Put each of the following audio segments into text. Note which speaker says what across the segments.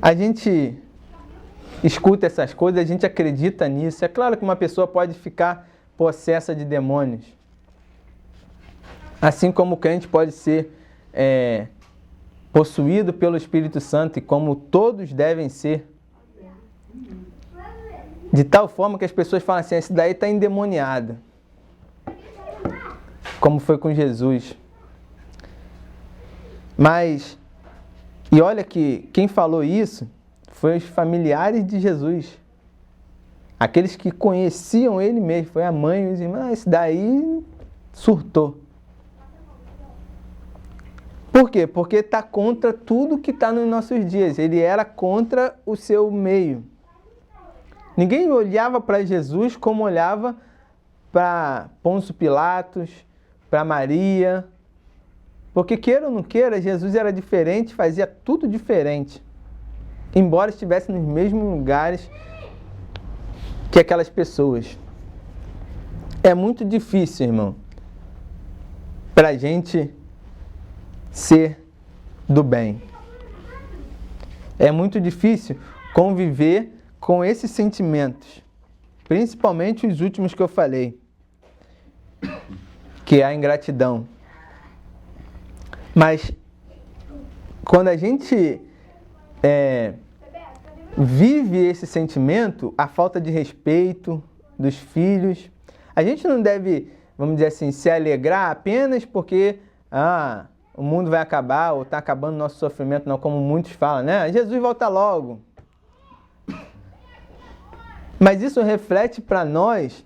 Speaker 1: a gente escuta essas coisas, a gente acredita nisso. É claro que uma pessoa pode ficar possessa de demônios. Assim como o crente pode ser possuído pelo Espírito Santo, e como todos devem ser. De tal forma que as pessoas falam assim, esse daí está endemoniado. Como foi com Jesus. Mas, e olha que quem falou isso foi os familiares de Jesus. Aqueles que conheciam ele mesmo. Foi a mãe e os irmãos. Esse daí surtou. Por quê? Porque está contra tudo que está nos nossos dias. Ele era contra o seu meio. Ninguém olhava para Jesus como olhava para Pôncio Pilatos, para Maria. Porque queira ou não queira, Jesus era diferente, fazia tudo diferente. Embora estivesse nos mesmos lugares que aquelas pessoas. É muito difícil, irmão, para a gente ser do bem. É muito difícil conviver com esses sentimentos, principalmente os últimos que eu falei, que é a ingratidão. Mas quando a gente vive esse sentimento, a falta de respeito dos filhos, a gente não deve, vamos dizer assim, se alegrar apenas porque o mundo vai acabar ou está acabando o nosso sofrimento, não, como muitos falam, né? Jesus volta logo. Mas isso reflete para nós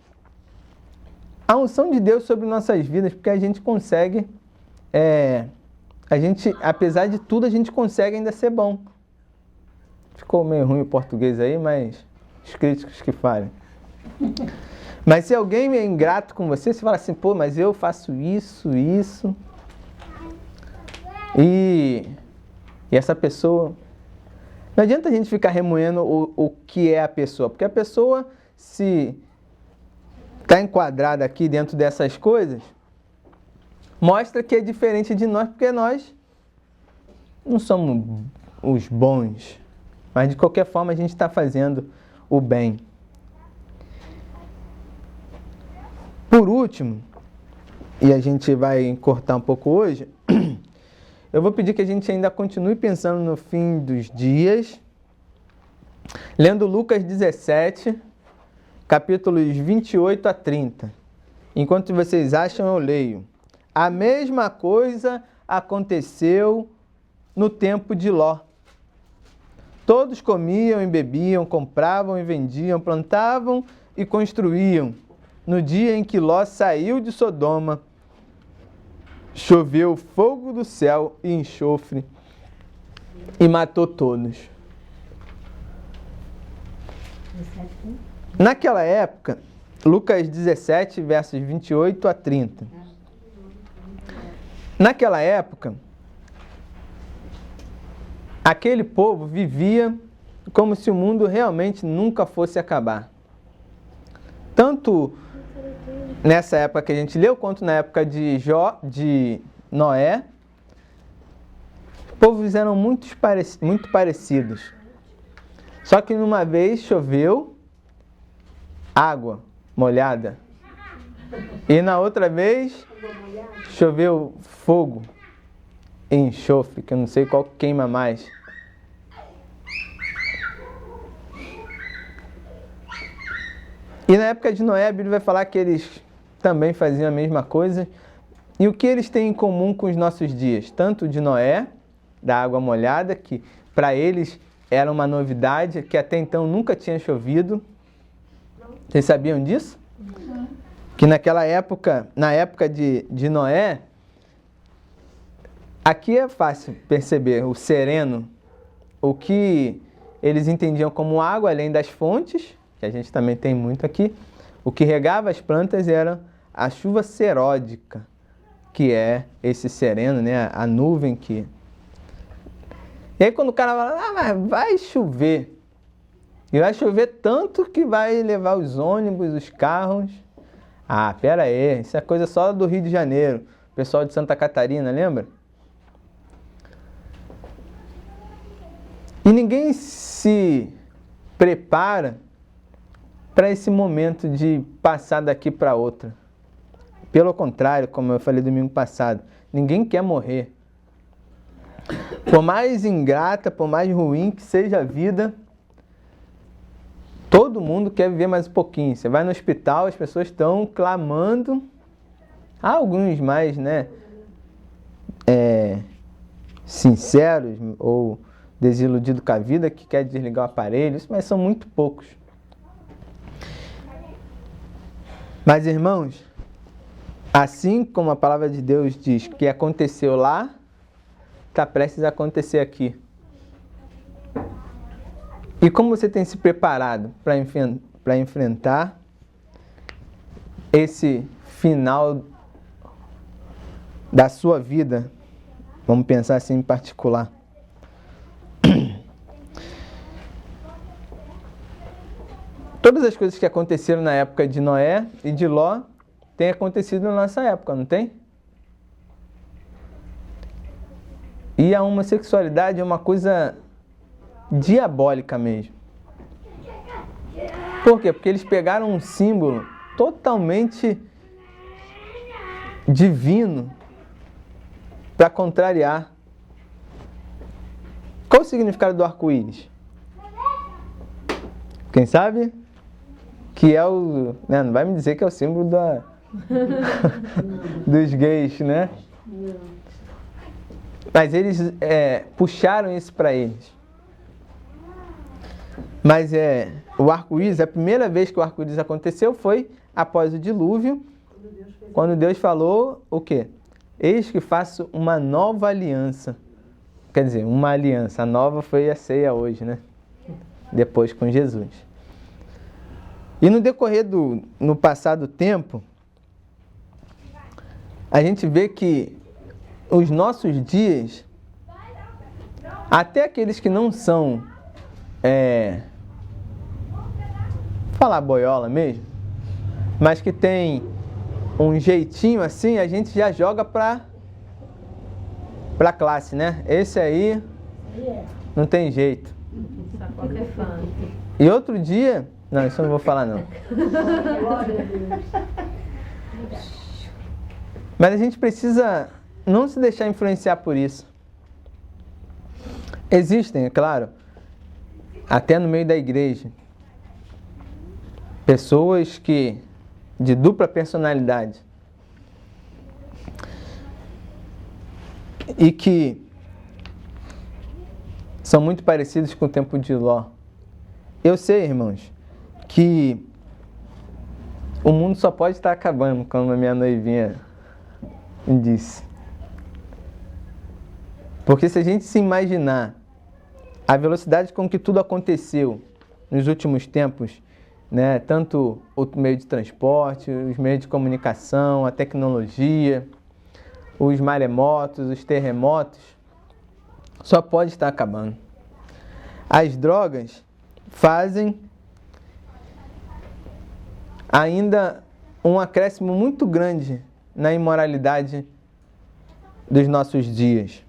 Speaker 1: a unção de Deus sobre nossas vidas, porque a gente consegue, apesar de tudo, a gente consegue ainda ser bom. Ficou meio ruim o português aí, mas os críticos que falem. Mas se alguém é ingrato com você, você fala assim, pô, mas eu faço isso. E essa pessoa... Não adianta a gente ficar remoendo o que é a pessoa, porque a pessoa, se está enquadrada aqui dentro dessas coisas, mostra que é diferente de nós, porque nós não somos os bons, mas de qualquer forma a gente está fazendo o bem. Por último, e a gente vai cortar um pouco hoje, eu vou pedir que a gente ainda continue pensando no fim dos dias, lendo Lucas 17, capítulos 28 a 30. Enquanto vocês acham, eu leio. A mesma coisa aconteceu no tempo de Ló. Todos comiam e bebiam, compravam e vendiam, plantavam e construíam. No dia em que Ló saiu de Sodoma, choveu fogo do céu e enxofre e matou todos. Naquela época, Lucas 17, versos 28 a 30. Naquela época, aquele povo vivia como se o mundo realmente nunca fosse acabar. Tanto nessa época que a gente leu, quanto na época de Noé, povos eram muito parecidos. Só que numa vez choveu água molhada. E na outra vez choveu fogo e enxofre, que eu não sei qual queima mais. E na época de Noé, a Bíblia vai falar que eles também faziam a mesma coisa. E o que eles têm em comum com os nossos dias? Tanto de Noé, da água molhada, que para eles era uma novidade, que até então nunca tinha chovido. Vocês sabiam disso? Que naquela época, na época de Noé, aqui é fácil perceber o sereno, o que eles entendiam como água, além das fontes, que a gente também tem muito aqui. O que regava as plantas era a chuva seródica, que é esse sereno, né? A nuvem que... E aí quando o cara fala, mas vai chover. E vai chover tanto que vai levar os ônibus, os carros. Ah, pera aí, isso é coisa só do Rio de Janeiro. O pessoal de Santa Catarina, lembra? E ninguém se prepara para esse momento de passar daqui para outra. Pelo contrário, como eu falei domingo passado, ninguém quer morrer. Por mais ingrata, por mais ruim que seja a vida, todo mundo quer viver mais um pouquinho. Você vai no hospital, as pessoas estão clamando. Há alguns mais, sinceros ou desiludidos com a vida, que quer desligar o aparelho, mas são muito poucos. Mas, irmãos, assim como a palavra de Deus diz que aconteceu lá, está prestes a acontecer aqui. E como você tem se preparado para enfrentar esse final da sua vida? Vamos pensar assim em particular. Todas as coisas que aconteceram na época de Noé e de Ló têm acontecido na nossa época, não tem? E a homossexualidade é uma coisa diabólica mesmo. Por quê? Porque eles pegaram um símbolo totalmente divino para contrariar. Qual o significado do arco-íris? Quem sabe? Que é o... Não vai me dizer que é o símbolo dos gays, né? Não. Mas eles puxaram isso para eles. Mas o arco-íris, a primeira vez que o arco-íris aconteceu foi após o dilúvio, quando Deus falou o quê? Eis que faço uma nova aliança. Quer dizer, uma aliança. A nova foi a ceia hoje, né? Depois com Jesus. E no decorrer no passado tempo, a gente vê que os nossos dias, até aqueles que não são, falar boiola mesmo, mas que tem um jeitinho assim, a gente já joga pra classe, né? Esse aí não tem jeito.
Speaker 2: Só qualquer fã.
Speaker 1: E outro dia... Não, isso eu não vou falar não. Mas a gente precisa não se deixar influenciar por isso. Existem, é claro, até no meio da igreja, pessoas de dupla personalidade e que são muito parecidos com o tempo de Ló. Eu sei, irmãos, que o mundo só pode estar acabando, como a minha noivinha disse. Porque se a gente se imaginar a velocidade com que tudo aconteceu nos últimos tempos, né, tanto o meio de transporte, os meios de comunicação, a tecnologia, os maremotos, os terremotos, só pode estar acabando. As drogas fazem ainda um acréscimo muito grande na imoralidade dos nossos dias.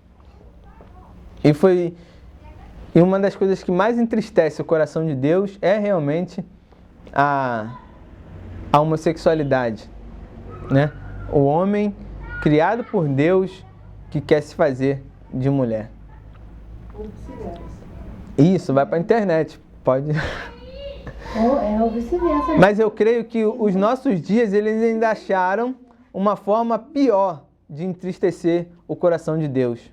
Speaker 1: E uma das coisas que mais entristece o coração de Deus é realmente a homossexualidade, né? O homem criado por Deus que quer se fazer de mulher. Isso, vai para a internet, pode...
Speaker 2: Ou vice-versa.
Speaker 1: Mas eu creio que os nossos dias, eles ainda acharam uma forma pior de entristecer o coração de Deus.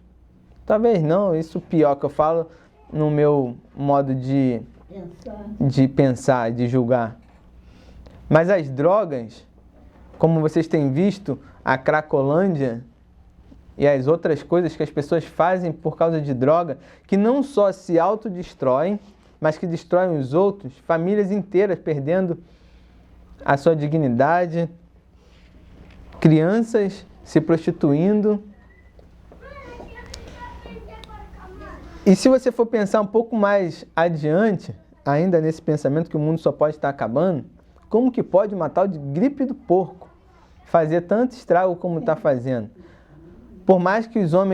Speaker 1: Talvez não, isso pior que eu falo no meu modo de pensar, de julgar. Mas as drogas, como vocês têm visto, a Cracolândia e as outras coisas que as pessoas fazem por causa de droga, que não só se autodestroem, mas que destroem os outros, famílias inteiras perdendo a sua dignidade, crianças se prostituindo. E se você for pensar um pouco mais adiante, ainda nesse pensamento que o mundo só pode estar acabando, como que pode matar o de gripe do porco? Fazer tanto estrago como está fazendo? Por mais que os homens